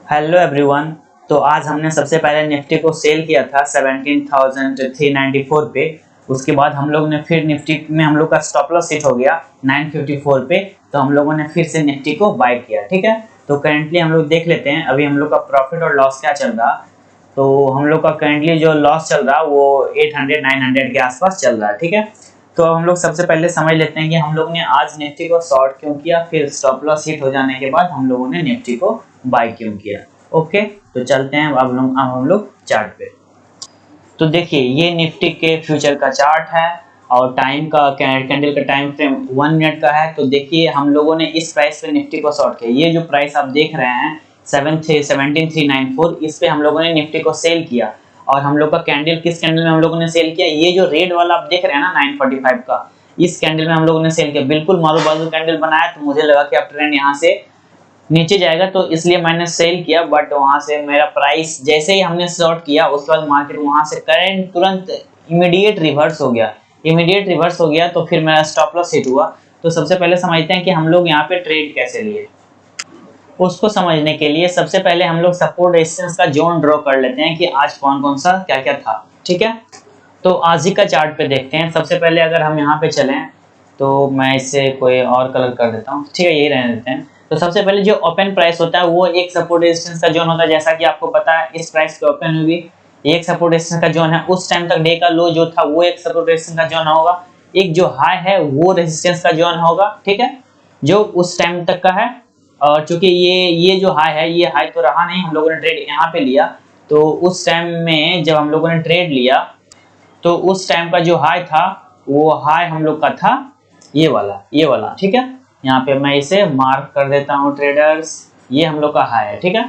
Hello everyone. तो आज हमने सबसे पहले निफ्टी को सेल किया था 17,394 पे। उसके बाद हम लोग ने फिर निफ्टी में हम लोग का स्टॉप लॉस हिट हो गया 954 पे। तो हम लोगों ने फिर से निफ्टी को बाय किया। ठीक है, तो करेंटली हम लोग देख लेते हैं अभी हम लोग का प्रॉफिट और लॉस क्या चल रहा। तो हम लोग का करेंटली जो लॉस चल रहा वो 800-900 के आसपास चल रहा है। ठीक है, तो हम लोग सबसे पहले समझ लेते हैं कि हम लोग ने आज निफ्टी को शॉर्ट क्यों किया, फिर स्टॉप लॉस हिट हो जाने के बाद हम लोगों ने निफ्टी को बाय क्यों किया। ओके, तो चलते हैं अब हम लोग चार्ट पे। तो देखिए ये निफ्टी के फ्यूचर का चार्ट है और टाइम का कैंडल का टाइम फ्रेम 1 मिनट का है। तो देखिए हम लोगों ने इस प्राइस पे निफ्टी को शॉर्ट किया। ये जो प्राइस आप देख रहे हैं 17,394, इस पे हम लोगों ने निफ्टी को सेल किया। और हम लोग का कैंडल किस कैंडल में हम लोगों ने सेल किया, ये जो रेड वाला आप देख रहे हैं ना 945 का, इस कैंडल में हम लोगों ने सेल किया। बिल्कुल मारू बाजू कैंडल बनाया, तो मुझे लगा कि अब ट्रेंड यहाँ से नीचे जाएगा, तो इसलिए मैंने सेल किया। बट वहां से मेरा प्राइस जैसे ही हमने शॉर्ट किया उसके बाद मार्केट वहां से करंट तुरंत इमीडिएट रिवर्स हो गया। तो फिर मेरा स्टॉप लॉस हिट हुआ। तो सबसे पहले समझते हैं कि हम लोग यहाँ पे ट्रेड कैसे लिए। उसको समझने के लिए सबसे पहले हम लोग सपोर्ट रेजिस्टेंस का जोन ड्रॉ कर लेते हैं कि आज कौन कौन सा क्या क्या था। ठीक है, तो आज ही का चार्ट पे देखते हैं। सबसे पहले अगर हम यहाँ पे चलें तो मैं इसे कोई और कलर कर देता हूँ। ठीक है, यही रहने देते हैं। तो सबसे पहले जो ओपन प्राइस होता है वो एक सपोर्ट रेजिस्टेंस का जोन होता है। जैसा कि आपको पता है इस प्राइस पे ओपन हुई एक सपोर्ट रेजिस्टेंस का जोन है। उस टाइम तक डे का लो जो था वो एक सपोर्ट रेजिस्टेंस का जोन होगा। एक जो हाई है वो रेजिस्टेंस का जोन होगा। ठीक है, जो उस टाइम तक का है। और चूंकि ये जो हाई है, ये हाई तो रहा नहीं, हम लोगों ने ट्रेड यहाँ पे लिया। तो उस टाइम में जब हम लोगों ने ट्रेड लिया तो उस टाइम का जो हाई था वो हाई हम लोग का था ये वाला। ठीक है, यहाँ पे मैं इसे मार्क कर देता हूँ ट्रेडर्स, ये हम लोग का हाई है। ठीक है,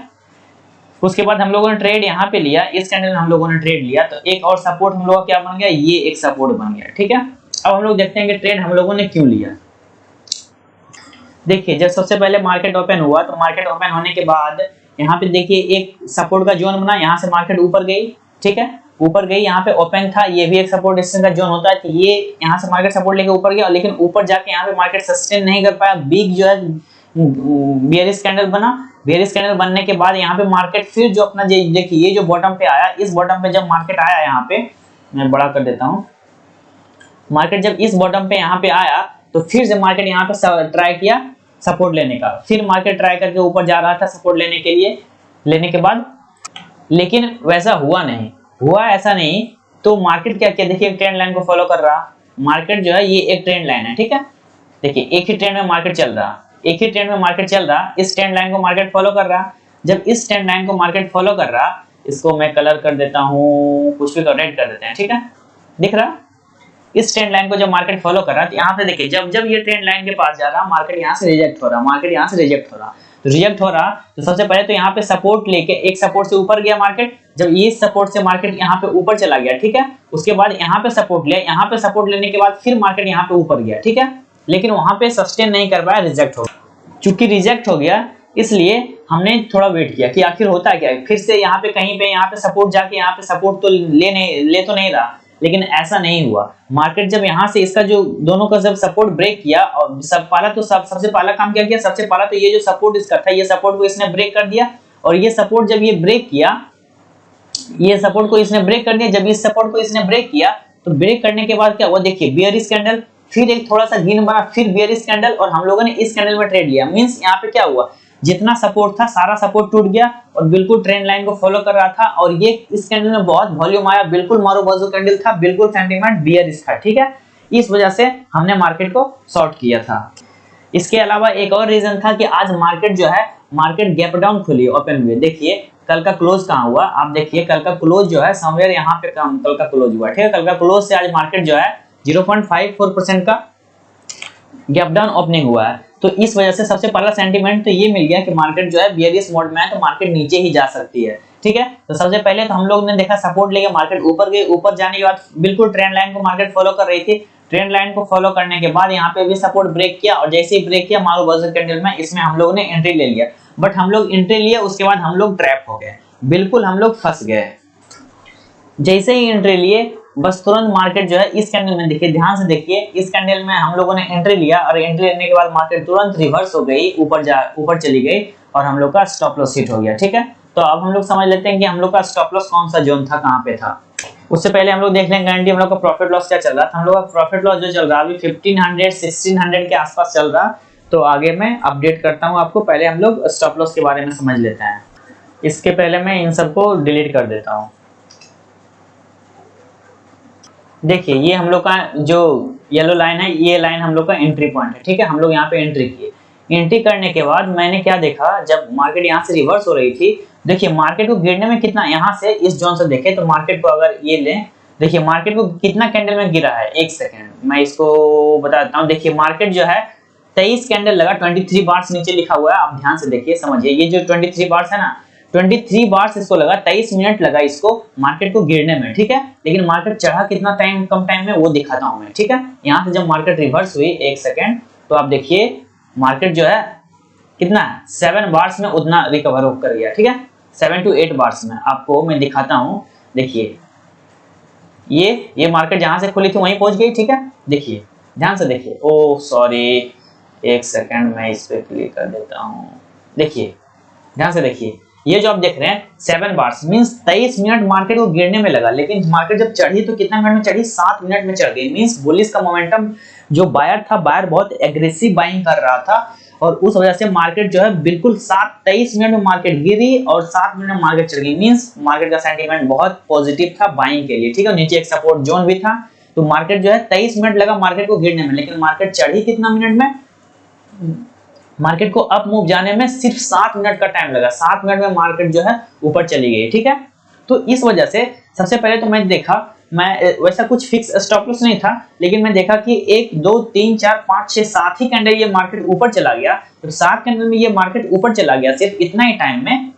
उसके बाद हम लोगों ने ट्रेड यहाँ पे लिया, इस कैंडल में हम लोगों ने ट्रेड लिया। तो एक और सपोर्ट हम लोग का क्या बन गया, ये एक सपोर्ट बन गया। ठीक है, अब हम लोग देखते हैं कि ट्रेड हम लोगों ने क्यों लिया। देखिए जब सबसे पहले मार्केट ओपन हुआ तो मार्केट ओपन होने के बाद यहाँ पे देखिए एक सपोर्ट का जोन बना, यहाँ से मार्केट ऊपर गई। ठीक है, ऊपर गई, यहाँ पे ओपन था, ये भी एक सपोर्ट रेजिस्टेंस का जोन होता है। कि ये यहाँ से मार्केट सपोर्ट लेके ऊपर गया, लेकिन ऊपर जाके यहाँ पे मार्केट सस्टेन नहीं कर पाया। बिग जो है बेयरिश कैंडल बना। बेयरिश कैंडल बनने के बाद यहाँ पे मार्केट फिर जो अपना देखिए ये जो बॉटम पे आया, इस बॉटम पे जब मार्केट आया, यहाँ पे मैं बड़ा कर देता हूँ, मार्केट जब इस बॉटम पे यहाँ पे आया तो फिर से मार्केट यहाँ पे ट्राई किया सपोर्ट लेने का। फिर मार्केट ट्राई करके ऊपर जा रहा था सपोर्ट लेने के लिए, लेने के बाद लेकिन वैसा हुआ ऐसा नहीं। तो मार्केट क्या किया, देखिए ट्रेंड लाइन को फॉलो कर रहा। मार्केट जो है ये एक ट्रेंड लाइन है। ठीक है, देखिए एक ही ट्रेंड में मार्केट चल रहा, इस ट्रेंड लाइन को मार्केट फॉलो कर रहा। जब इस ट्रेंड लाइन को मार्केट फॉलो कर रहा, इसको मैं कलर कर देता हूँ, कुछ भी रेड कर देते हैं। ठीक है, दिख रहा, इस ट्रेंड लाइन को जब मार्केट फॉलो कर रहा है तो यहाँ पे देखिए जब ये ट्रेंड लाइन के पास जा रहा, मार्केट यहाँ से रिजेक्ट हो रहा, तो सबसे पहले तो यहाँ पे सपोर्ट लेके एक सपोर्ट से ऊपर गया मार्केट। जब इस सपोर्ट से मार्केट यहाँ पे ऊपर चला गया, ठीक है, उसके बाद यहाँ पे सपोर्ट लिया, यहाँ पे सपोर्ट लेने के बाद फिर मार्केट यहाँ पे ऊपर गया। ठीक है, लेकिन वहां पे सस्टेन नहीं कर पाया, रिजेक्ट हो गया। चूंकि रिजेक्ट हो गया इसलिए हमने थोड़ा वेट किया कि आखिर होता क्या है। फिर से यहाँ पे कहीं पे यहाँ पे सपोर्ट जाके यहाँ पे सपोर्ट तो ले तो नहीं रहा, लेकिन ऐसा नहीं हुआ। मार्केट जब यहाँ से इसका जो दोनों का जब सपोर्ट ब्रेक किया और सबसे पहला काम क्या किया, सबसे पहला तो ये जो सपोर्ट इसका था, ये सपोर्ट को इसने ब्रेक कर दिया। और ये सपोर्ट जब ये ब्रेक किया, ये सपोर्ट को इसने ब्रेक कर दिया। जब इस सपोर्ट को इसने ब्रेक किया तो ब्रेक करने के बाद क्या हुआ, देखिए बेयरिश कैंडल, फिर एक थोड़ा सा गिन बना, फिर बेयरिश कैंडल, और हम लोगों ने इस कैंडल में ट्रेड लिया। मींस यहाँ पे क्या हुआ, जितना सपोर्ट था सारा सपोर्ट टूट गया और बिल्कुल ट्रेंड लाइन को फॉलो कर रहा था। और ये इस कैंडल में बहुत वॉल्यूम आया, बिल्कुल मारो बाजू कैंडल था, बिल्कुल सेंटीमेंट बेयरिश था। ठीक है, इस वजह से हमने मार्केट को शॉर्ट किया था। इसके अलावा एक और रीजन था कि आज मार्केट जो है, मार्केट गैप डाउन खुली ओपन हुए। देखिए कल का क्लोज कहाँ हुआ, आप देखिए कल का क्लोज जो है समवेयर यहाँ पे कल का क्लोज हुआ। ठीक है, कल का क्लोज से आज मार्केट जो है 0.54% का गैप डाउन ओपनिंग हुआ है। तो इस वजह से सबसे पहला सेंटीमेंट तो ये मिल गया कि मार्केट जो है बेयरिश मोड में है, तो मार्केट नीचे ही जा सकती है। ठीक है, तो सबसे पहले तो हम लोग ने देखा सपोर्ट लेके मार्केट ऊपर गई, ऊपर जाने के बाद बिल्कुल ट्रेंड लाइन को मार्केट फॉलो कर रही थी। ट्रेंड लाइन को फॉलो करने के बाद यहाँ पे भी सपोर्ट ब्रेक किया, और जैसे ही ब्रेक किया मारू बाजू कैंडल में इसमें हम लोग ने एंट्री ले लिया। बट हम लोग एंट्री लिए उसके बाद हम लोग ट्रैप हो गए, बिल्कुल हम लोग फंस गए। जैसे ही एंट्री लिए बस तुरंत मार्केट जो है इस कैंडल में, देखिए ध्यान से देखिए, इस कैंडल में हम लोगों ने एंट्री लिया और एंट्री लेने के बाद मार्केट तुरंत रिवर्स हो गई, ऊपर चली गई और हम लोग का स्टॉप लॉस हिट हो गया। ठीक है, तो अब हम लोग समझ लेते हैं कि हम लोग का स्टॉप लॉस कौन सा जोन था, कहाँ पे था। उससे पहले हम लोग देख लेंगे गारंटी हम लोग का प्रॉफिट लॉस क्या चल रहा था। हम लोग का प्रॉफिट लॉस जो चल रहा है अभी 1500 1600 के आसपास चल रहा। तो आगे मैं अपडेट करता हूँ आपको, पहले हम लोग स्टॉप लॉस के बारे में समझ लेते हैं। इसके पहले मैं इन सबको डिलीट कर देता हूँ। देखिए ये हम लोग का जो येलो लाइन है, ये लाइन हम लोग का एंट्री पॉइंट है। ठीक है, हम लोग यहाँ पे एंट्री किए। एंट्री करने के बाद मैंने क्या देखा, जब मार्केट यहाँ से रिवर्स हो रही थी, देखिए मार्केट को गिरने में कितना, यहाँ से इस जोन से देखें तो मार्केट को अगर ये लें, देखिए मार्केट को कितना कैंडल में गिरा है। एक सेकेंड मैं इसको बता देता हूँ। देखिए मार्केट जो है 23 कैंडल लगा, 23 बार्स नीचे लिखा हुआ है, आप ध्यान से देखिए समझिए। ये जो 23 बार्स है ना, 23 बार्स इसको लगा, 23 मिनट लगा इसको मार्केट को गिरने में। ठीक है, लेकिन मार्केट चढ़ा कितना टाइम, कम टाइम में, वो दिखाता हूं मैं। ठीक है, यहाँ से जब मार्केट रिवर्स हुई, एक सेकेंड, तो आप देखिए मार्केट जो है कितना 7 बार्स में उतना रिकवर कर गया। ठीक है, 7 to 8 बार्स में आपको मैं दिखाता हूँ। देखिए ये मार्केट जहां से खुली थी वहीं पहुंच गई। ठीक है, देखिए ध्यान से देखिए। ओ सॉरी, एक सेकेंड मैं इस पे क्लिक कर देता हूँ। देखिए ध्यान से देखिए, ये जो आप देख रहे हैं 7 बार्स मींस 23 मिनट मार्केट को गिरने में लगा, लेकिन मार्केट जब चढ़ी तो कितना मिनट में चढ़ी, 7 मिनट में चढ़ गई। मींस बुलिश का मोमेंटम, जो बायर था, बायर बहुत एग्रेसिव बाइंग कर रहा था और उस वजह से मार्केट जो है बिल्कुल 23 मिनट में मार्केट गिरी और 7 मिनट में मार्केट चढ़ गई। मींस मार्केट का सेंटीमेंट बहुत पॉजिटिव था बाइंग के लिए। ठीक है, नीचे एक सपोर्ट जोन भी था, तो मार्केट जो है 23 मिनट लगा मार्केट को गिरने में, लेकिन मार्केट चढ़ी कितना मिनट में, मार्केट को अप मूव जाने में सिर्फ 7 मिनट का टाइम लगा। 7 मिनट में मार्केट जो है ऊपर चली गई। ठीक है, तो इस वजह से सबसे पहले तो मैं देखा, मैं वैसा कुछ फिक्स स्टॉप लॉस नहीं था, लेकिन मैं देखा कि 1 2 3 4 5 6 7 ही कैंडल ये मार्केट ऊपर चला गया। तो 7 कैंडल में ये मार्केट ऊपर चला गया सिर्फ इतना ही टाइम में,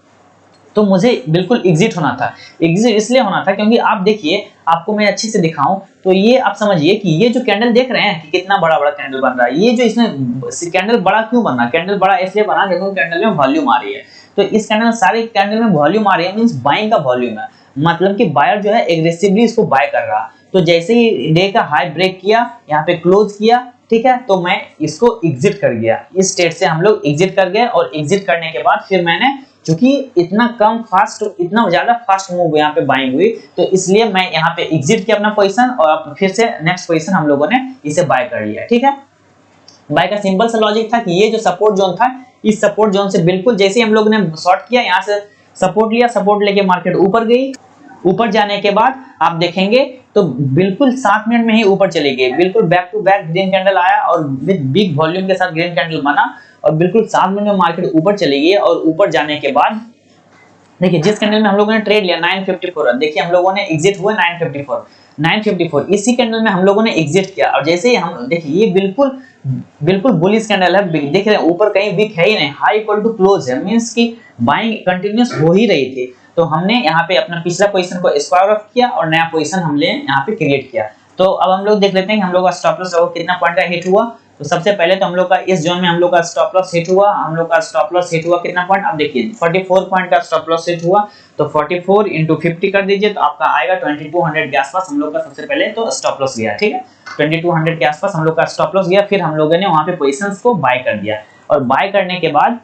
तो मुझे बिल्कुल एग्जिट होना था। एग्जिट इसलिए होना था क्योंकि आप देखिए, आपको मैं अच्छे से दिखाऊं तो ये आप समझिए कि ये जो कैंडल देख रहे हैं कि कितना बड़ा बड़ा कैंडल बन रहा है। ये जो इसमें कैंडल बड़ा क्यों बन रहा है, कैंडल बड़ा इसलिए बना क्योंकि कैंडल में वॉल्यूम आ रही है। तो इस कैंडल सारे कैंडल में वॉल्यूम आ रही है, मींस बाइंग का वॉल्यूम है, मतलब कि बायर जो है एग्रेसिवली इसको बाय कर रहा। तो जैसे ही डे का हाई ब्रेक किया, यहाँ पे क्लोज किया, ठीक है, तो मैं इसको एग्जिट कर गया। इस स्टेट से हम लोग एग्जिट कर गए और एग्जिट करने के बाद फिर मैंने, क्योंकि इतना कम फास्ट, इतना ज्यादा फास्ट मूव यहाँ पे बाइंग हुई, तो इसलिए मैं यहाँ पे एग्जिट किया अपना पोजीशन और फिर से नेक्स्ट पोजीशन हम लोगों ने इसे बाय कर लिया। ठीक है, बाय का सिंपल सा लॉजिक था कि ये जो सपोर्ट जोन था, इस सपोर्ट जोन से बिल्कुल जैसे हम लोगों ने शॉर्ट किया, यहाँ से सपोर्ट लिया, सपोर्ट लेके मार्केट ऊपर गई। ऊपर जाने के बाद आप देखेंगे तो बिल्कुल 7 मिनट में ही ऊपर चली गई, बिल्कुल back to back green candle आया और विद बिग वॉल्यूम के साथ ग्रीन कैंडल बना और बिल्कुल 7 मिनट में मार्केट ऊपर चली गई। और ऊपर जाने के बाद देखिए जिस कैंडल में हम लोगों ने ट्रेड लिया 954, देखिए हम लोगों ने एग्जिट हुआ 954, इसी कैंडल में हम लोगों ने एग्जिट किया। और जैसे ही हम देखिए ये बिल्कुल बुलिश कैंडल है, देख रहे हैं ऊपर कहीं वीक है ही नहीं, हाई इक्वल टू क्लोज है, मींस की बाइंग कंटिन्यूअस हो ही रही थी। तो हमने यहाँ पे अपना पिछला पोजीशन को स्क्वायर ऑफ किया और नया पोजीशन हमने यहाँ पे क्रिएट किया। तो अब हम लोग देख लेते हैं कि हम लोग का स्टॉप लॉस कितना पॉइंट का हिट हुआ। तो सबसे पहले तो हम लोग का इस जोन में हम लोग का स्टॉप लॉस हिट हुआ। हम लोग का स्टॉप लॉस हिट हुआ कितना पॉइंट, आप देखिए 44 पॉइंट का स्टॉप लॉस हिट हुआ। तो 44 इंटू 50 कर दीजिए तो आपका आएगा 2200 के आसपास हम लोग का सबसे पहले तो स्टॉप लॉस गया। ठीक है, 2200 के आसपास हम लोग का स्टॉप लॉस गया। फिर हम लोगों ने वहां पे पोजीशंस को बाय कर दिया और बाय करने के बाद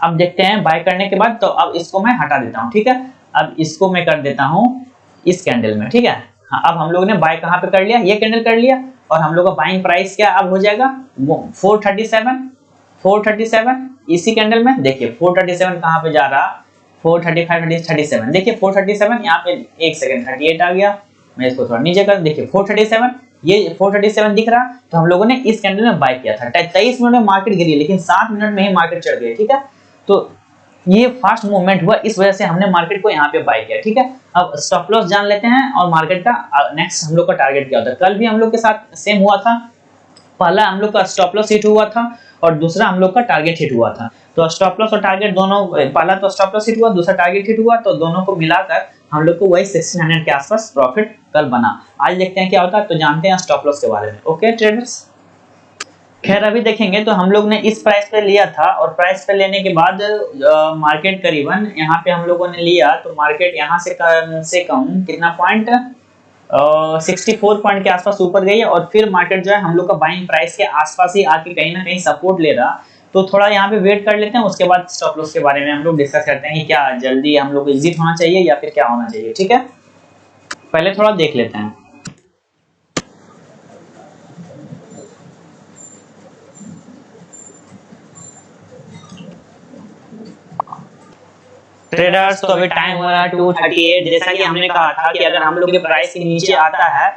अब देखते हैं, बाय करने के बाद तो अब इसको मैं हटा देता हूँ। ठीक है, अब इसको मैं कर देता हूँ इस कैंडल में। ठीक है, हाँ, अब हम लोगों ने बाय कहाँ पे कर लिया, ये कैंडल कर लिया और हम लोग का बाइंग प्राइस क्या अब हो जाएगा 437 इसी कैंडल में। देखिए 437 कहाँ पे जा रहा, 435 37, देखिए 437 यहाँ पे एक सेकंड 38 आ गया। मैं इसको थोड़ा नीचे कर, देखिए 437, ये 437 दिख रहा। तो हम लोगों ने इस कैंडल में बाय किया था। 23 मिनट में मार्केट गिरी लेकिन 7 मिनट में ही मार्केट चढ़ गई। ठीक है, तो ये फास्ट मूवमेंट हुआ, इस वजह से हमने मार्केट को यहाँ पे बाय किया। ठीक है, अब स्टॉप लॉस जान लेते हैं और मार्केट का नेक्स्ट हम लोग का टारगेट क्या होता है। कल भी हम लोग के साथ सेम हुआ था, पहला हम लोग का स्टॉप लॉस हिट हुआ था और दूसरा हम लोग का टारगेट हिट हुआ था। तो स्टॉप लॉस और टारगेट दोनों, पहला तो स्टॉप लॉस हिट हुआ, दूसरा टारगेट हिट हुआ, तो दोनों को मिलाकर हम लोग को वही 1600 के आसपास प्रॉफिट कल बना। आज देखते हैं क्या होता है, तो जानते हैं स्टॉप लॉस के बारे में। ओके ट्रेडर्स, खैर अभी देखेंगे तो हम लोग ने इस प्राइस पे लिया था और प्राइस पे लेने के बाद मार्केट करीबन यहाँ पे हम लोगों ने लिया तो मार्केट यहाँ से कम कितना पॉइंट 64 पॉइंट के आसपास ऊपर गई है और फिर मार्केट जो है हम लोग का बाइंग प्राइस के आसपास ही आके कहीं ना कहीं सपोर्ट ले रहा। तो थोड़ा यहाँ पे वेट कर लेते हैं, उसके बाद स्टॉप लॉस के बारे में हम लोग डिस्कस करते हैं कि क्या जल्दी हम लोग एग्जिट होना चाहिए या फिर क्या होना चाहिए। ठीक है, पहले थोड़ा देख लेते हैं। ट्रेडर्स तो अभी टाइम हो रहा है 2:38। जैसा कि हमने कहा था कि अगर हम लोग के प्राइस के नीचे आता है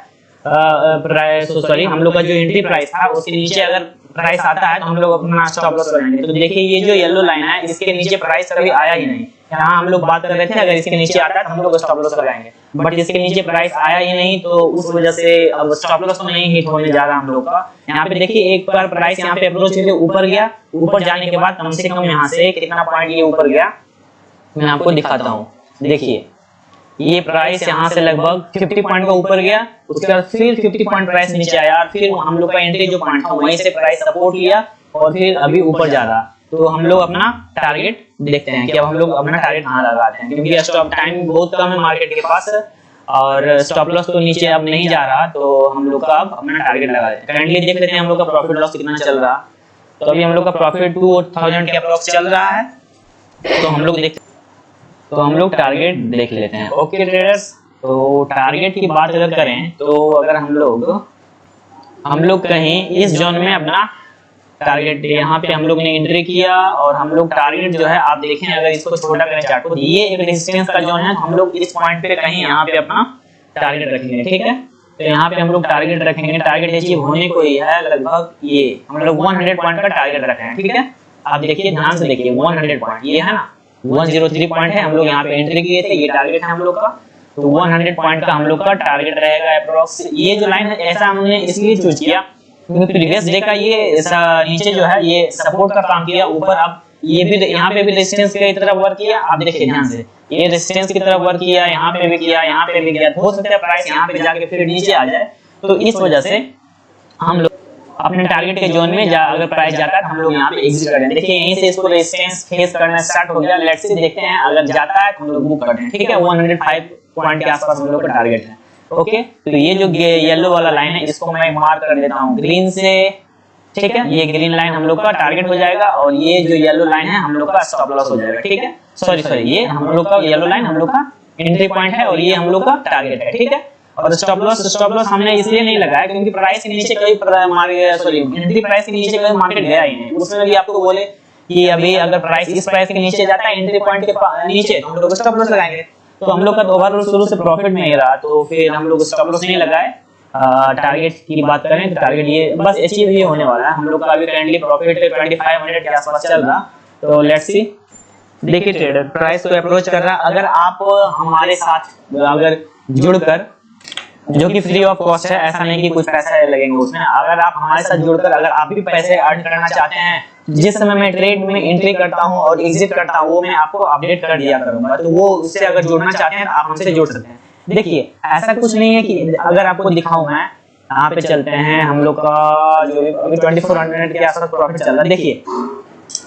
हम लोग का जो एंट्री प्राइस था उसके नीचे अगर प्राइस आता है तो हम लोग अपना स्टॉप लॉस लगाएंगे। तो देखिए ये जो येलो लाइन है इसके नीचे प्राइस कभी आया ही नहीं। यहाँ हम लोग बात कर रहे थे अगर इसके नीचे आता है तो हम लोग स्टॉप लॉस लगाएंगे, बट इसके नीचे प्राइस आया ही नहीं तो उस वजह से अब स्टॉप लॉस तो नहीं हिट होने जा रहा हम लोग का। यहाँ पे देखिए एक बार प्राइस यहाँ पे अप्रोच करके ऊपर गया, ऊपर जाने के बाद कम से कम यहाँ से कितना पॉइंट ये ऊपर गया मैं आपको दिखाता हूँ। देखिए ये प्राइस यहाँ से लगभग 50 पॉइंट का ऊपर गया, उसके बाद फिर 50 पॉइंट प्राइस नीचे आया और फिर हम लोग का एंट्री जो पॉइंट था वहीं से प्राइस सपोर्ट लिया और फिर अभी ऊपर जा रहा। तो हम लोग अपना टारगेट देखते हैं कि अब हम लोग अपना टारगेट कहाँ लगाते हैं, क्योंकि स्टॉप टाइम बहुत कम है मार्केट के पास और स्टॉप लॉस तो नीचे अब नहीं जा रहा। तो हम लोग का अब अपना टारगेट लगा देते हैं। करंटली देख लेते हैं हम लोग का प्रॉफिट लॉस कितना चल रहा। तो अभी हम लोग का प्रॉफिट 2000 के अप्रॉक्स चल रहा है। तो हम लोग टारगेट देख लेते हैं। ओके ट्रेडर्स, तो टारगेट की बात अगर करें तो अगर हम लोग कहीं इस जोन में अपना टारगेट यहाँ पे हम लोग ने एंट्री किया और हम लोग टारगेट जो है आप देखें अगर इसको छोटा करें चार्ट को, ये एक रेजिस्टेंस का जोन है। हम लोग इस पॉइंट पे कहीं यहाँ पे अपना टारगेट रखेंगे। ठीक है, तो यहाँ पे हम लोग टारगेट रखेंगे। टारगेट अचीव होने को ही है लगभग, ये हम लोग 100 पॉइंट का टारगेट रखे हैं। ठीक है, आप देखिए ध्यान से देखिए 100 पॉइंट ये है ना 103 पॉइंट है। हम लोग यहाँ पे एंट्री किए थे, ये टारगेट है हम लोग का। तो 100 पॉइंट का हम लोग का टारगेट रहेगा अप्रोक्स। ये जो लाइन है ऐसा हमने इसलिए चूज किया क्योंकि प्रीवियस डे का ये नीचे जो है ये सपोर्ट का काम किया ऊपर। अब ये भी यहाँ पे भी रेजिस्टेंस की तरफ वर्क किया। आप देखिए ध्यान से ये रेजिस्टेंस की तरफ वर्क किया, यहाँ पे भी किया, यहाँ पे भी किया। हो सकता है प्राइस यहाँ पे जाके फिर नीचे आ जाए। तो इस वजह से हम लोग अपने टारगेट के जोन में अगर प्राइस जाता है तो हम लोग यहाँ पे एग्जिट करें। देखिए यहीं से इसको रेजिस्टेंस फेस करना स्टार्ट हो गया। लेट्स सी देखते हैं अगर जाता है तो हम लोग बुक करते हैं। ठीक है, 105 पॉइंट के आसपास हम लोग का टारगेट है। ओके, तो ये जो येलो वाला लाइन है इसको मैं मार्क कर देता हूँ ग्रीन से। ठीक है, ये ग्रीन लाइन हम लोग का टारगेट हो जाएगा और ये जो येलो लाइन है हम लोग का स्टॉप लॉस हो जाएगा। ठीक है, सॉरी ये हम लोग का येलो लाइन हम लोग का एंट्री पॉइंट है और ये हम लोग का टारगेट है। ठीक है, और स्टॉप लॉस हमने इसलिए नहीं लगाया क्योंकि प्राइस के नीचे कभी एंट्री प्राइस के नीचे कभी मार्केट गया ही नहीं। उसमें भी आपको बोले कि अभी अगर प्राइस इस प्राइस के नीचे जाता है एंट्री पॉइंट के नीचे तो हम लोग स्टॉप लॉस लगाएंगे। तो हम लोग का ओवरऑल शुरू से प्रॉफिट में ही रहा, तो फिर हम लोग स्टॉप लॉस नहीं लगाए। टारगेट की बात करें तो टारगेट ये बस अचीव ही होने वाला है। हम लोग का अभी करंटली प्रॉफिट 2500 के आसपास चल रहा। तो लेट्स सी, देखिए ट्रेडर प्राइस को अप्रोच कर रहा। अगर आप हमारे साथ अगर जुड़कर, जो कि फ्री ऑफ कॉस्ट है, ऐसा नहीं कि कुछ पैसा लगेंगे उसमें, अगर आप हमारे साथ जुड़कर अगर आप भी पैसे अर्न करना चाहते हैं, जिस समय मैं ट्रेड में एंट्री करता हूं और एग्जिट करता हूं वो मैं आपको अपडेट कर दिया करूंगा। तो वो उससे अगर जुड़ना चाहते हैं तो आप हमसे जुड़ सकते हैं। देखिए ऐसा कुछ नहीं है कि अगर आपको दिखाऊं मैं, यहाँ पे चलते हैं हम लोग का जो अभी 2400 के आसपास प्रॉफिट चल रहा है। देखिए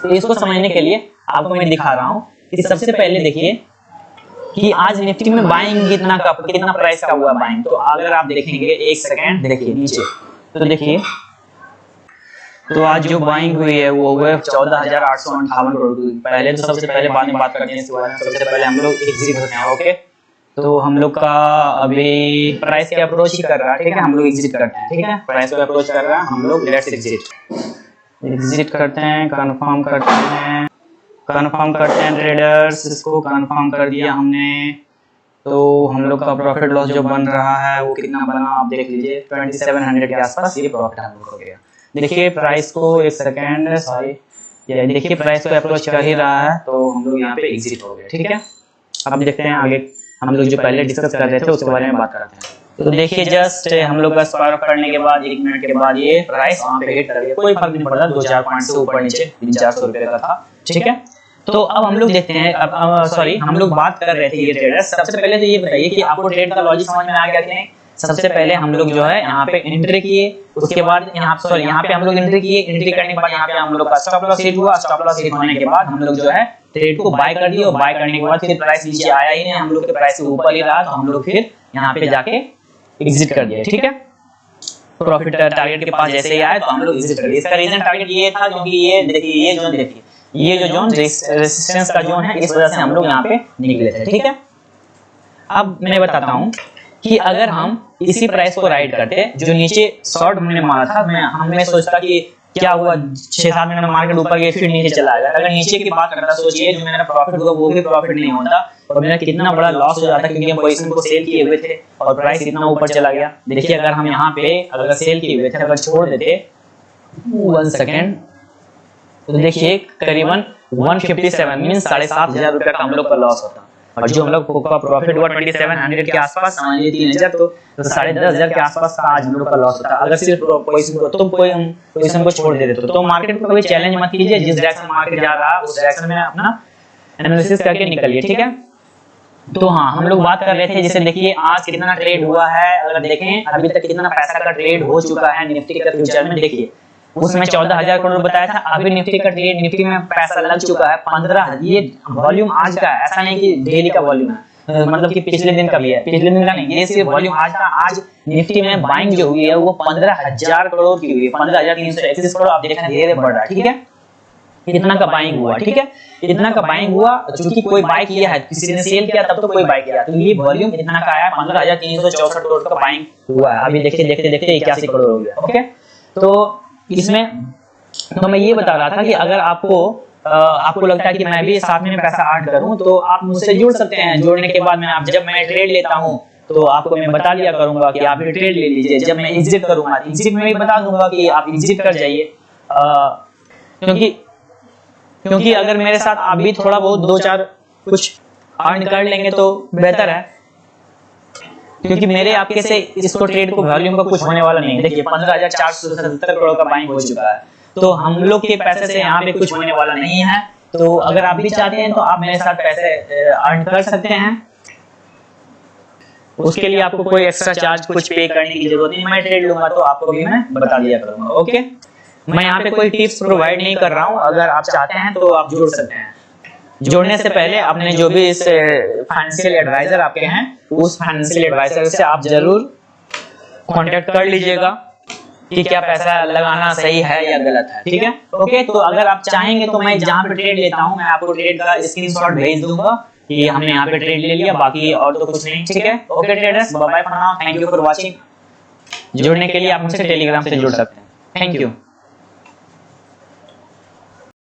तो इसको समझने के लिए आपको मैं दिखा रहा हूँ कि सबसे पहले देखिए कि आज निफ्टी में बाइंग कितना प्राइस का हुआ बाइंग। तो अगर आप देखेंगे एक सेकंड देखिए नीचे, तो देखिए तो आज जो बाइंग हुई है वो हुआ 14,858 करोड़। पहले तो सबसे पहले बाद में बात करते हैं इसके बारे में। सबसे पहले हम लोग एग्जिट होते हैं। ओके, तो हम लोग का अभी प्राइस के अप्रोच ही कर रहा है। ठीक है, हम लोग एग्जिट करते हैं। ठीक है, प्राइस को अप्रोच कर रहा है, हम लोग लेट्स एग्जिट करते हैं, कंफर्म करते हैं ट्रेडर्स। इसको कंफर्म कर दिया हमने। तो हम लोग का प्रॉफिट लॉस जो बन रहा है वो कितना बना आप देख लीजिए, 2700 के आसपास ये प्रॉफिट हम लोग हो गया। देखिए प्राइस को एक सेकेंड, ये देखिए प्राइस को अप्रोच कर ही रहा है, तो हम लोग यहाँ पे एग्जिट हो गए। ठीक है, अब देखते हैं आगे हम लोग जो पहले डिस्कस कर रहे थे उसके बारे में बात करते हैं। तो देखिए जस्ट हम लोग का स्क्वायर ऑफ करने के बाद 1 मिनट के बाद ये प्राइस वहाँ पे हिट कर गया। कोई फर्क नहीं पड़ता, 2-4 पॉइंट से ऊपर नीचे 300-400 रुपए का था। ठीक है, तो अब हम लोग देखते हैं, हम लोग बात कर रहे थे ये ट्रेडर्स। सबसे पहले तो ये बताइए कि आपको ट्रेड का लॉजिक समझ में आ गया कि नहीं। सबसे पहले हम लोग जो है यहाँ पे एंट्री किए, उसके बाद यहाँ पे हम लोग एंट्री किए, एंट्री करने के बाद यहाँ पे हम लोग का स्टॉप लॉस हिट हुआ। स्टॉप लॉस हिट होने के बाद हम लोग जो है ट्रेड को बाय कर दिया और बाय करने के बाद फिर प्राइस नीचे आया ही नहीं, हम लोग के प्राइस से ऊपर ही रहा। तो हम लोग फिर यहाँ पे जाके एग्जिट कर दिया, ठीक है। प्रॉफिट टारगेट के पास जैसे ही आया तो हम लोग एग्जिट कर दिए। इसका रीजन टारगेट ये था क्योंकि ये देखिए ये जोन, देखिए ये जो जोन रेजिस्टेंस का जोन है, इस वजह से हम लोग यहाँ पे निकले थे, ठीक है। अब मैं बताता हूँ कि अगर हम इसी प्राइस को राइड करते, जो नीचे शॉर्ट हमने मारा था, हमें सोचता कि क्या हुआ 6-7 मिनट में मार्केट ऊपर गया फिर नीचे चला गया, अगर नीचे की बात करता सोचिए जो मेरा प्रॉफिट हुआ वो भी प्रॉफिट नहीं होता और मेरा कितना बड़ा लॉस हो जाता, क्योंकि हम पोजीशन को सेल किए हुए थे और प्राइस इतना ऊपर चला गया। देखिए अगर हम यहाँ पे अगर सेल किए हुए थे, अगर छोड़ देते 1 सेकेंड, तो देखिए करीबन 157 मींस 7,500 रुपए का हम लोग का लॉस होता, और जो हम लोग का प्रॉफिट हुआ 2700 के आसपास, समझिए 3000, तो 10,500 के आसपास का आज हम लोग का लॉस होता। अगर सिर्फ पोजीशन को तुम कोई हम पोजीशन को छोड़ दे देते तो मार्केट को कोई चैलेंज मत कीजिए, जिस डायरेक्शन मार्केट जा रहा है उस डायरेक्शन में अपना एनालिसिस करके निकलिए, ठीक है। तो हाँ, हम लोग बात कर रहे थे, जैसे देखिए आज कितना ट्रेड हुआ है, अगर देखें अभी तक कितना पैसा का ट्रेड हो चुका है निफ्टी के फ्यूचर में, देखिए उसमें 14,000 करोड़ बताया था, अभी निफ्टी का ट्रेड, निफ्टी में पैसा लग चुका है 15। ये वॉल्यूम आज का है, ऐसा नहीं कि डेली का वॉल्यूम है, मतलब कि पिछले दिन का भी है, पिछले दिन का नहीं, ये सिर्फ वॉल्यूम आज का। आज निफ्टी में बाइंग जो हुई है वो 15,000 करोड़ की हुई है, 15,331 करोड़, आप देखें धीरे बढ़ रहा है, ठीक है। इतना का बाइंग हुआ, ठीक है, इतना का बाइंग हुआ, चूंकि कोई बाय किया है, किसी ने सेल किया तब तो कोई बाय किया, तो ये वॉल्यूम इतना का आया, 15,364 करोड़ का बाइंग हुआ है। अभी देखते देखते देखते 81 करोड़ हो गया, ओके। तो इसमें तो मैं ये बता रहा था कि अगर आपको लगता है कि मैं भी साथ में पैसा ऐड करूं तो आप मुझसे जुड़ सकते हैं। जोड़ने के बाद जब मैं ट्रेड लेता हूं तो आपको मैं बता दिया करूंगा कि आप भी ट्रेड ले लीजिए, जब मैं एग्जिट करूंगा एग्जिट में भी बता दूंगा कि आप एग्जिट कर जाइए, क्योंकि अगर मेरे साथ आप भी थोड़ा बहुत 2-4 कुछ अर्न कर लेंगे तो बेहतर है, क्योंकि मेरे आपके से इसको ट्रेड को वॉल्यूम का कुछ होने वाला नहीं है। देखिए 15,477 करोड़ का बाइंग हो चुका है, तो हम लोग के पैसे से यहाँ पे कुछ होने वाला नहीं है। तो अगर आप भी चाहते हैं तो आप मेरे साथ पैसे अर्न कर सकते हैं, उसके लिए आपको कोई एक्स्ट्रा चार्ज कुछ पे करने की जरूरत नहीं, मैं ट्रेड लूंगा तो आपको भी मैं बता दिया करूंगा, ओके। मैं यहाँ पे कोई टिप्स प्रोवाइड नहीं कर रहा हूँ, अगर आप चाहते हैं तो आप जुड़ सकते हैं। जोड़ने से पहले आपने जो भी इस फाइनेंशियल एडवाइजर आपके हैं, उस फाइनेंशियल एडवाइजर से आप जरूर कांटेक्ट कर लीजिएगा कि क्या पैसा लगाना सही है या गलत है, ठीक है, ओके। तो अगर आप चाहेंगे तो मैं जहाँ पे ट्रेड लेता हूँ मैं आपको ट्रेड का स्क्रीनशॉट भेज दूंगा कि हमने यहाँ पे ट्रेड ले लिया, बाकी और तो कुछ नहीं, ठीक है, okay traders, bye bye for now, thank you for watching. जुड़ने के लिए आप मुझसे टेलीग्राम से जुड़ सकते हैं, थैंक यू।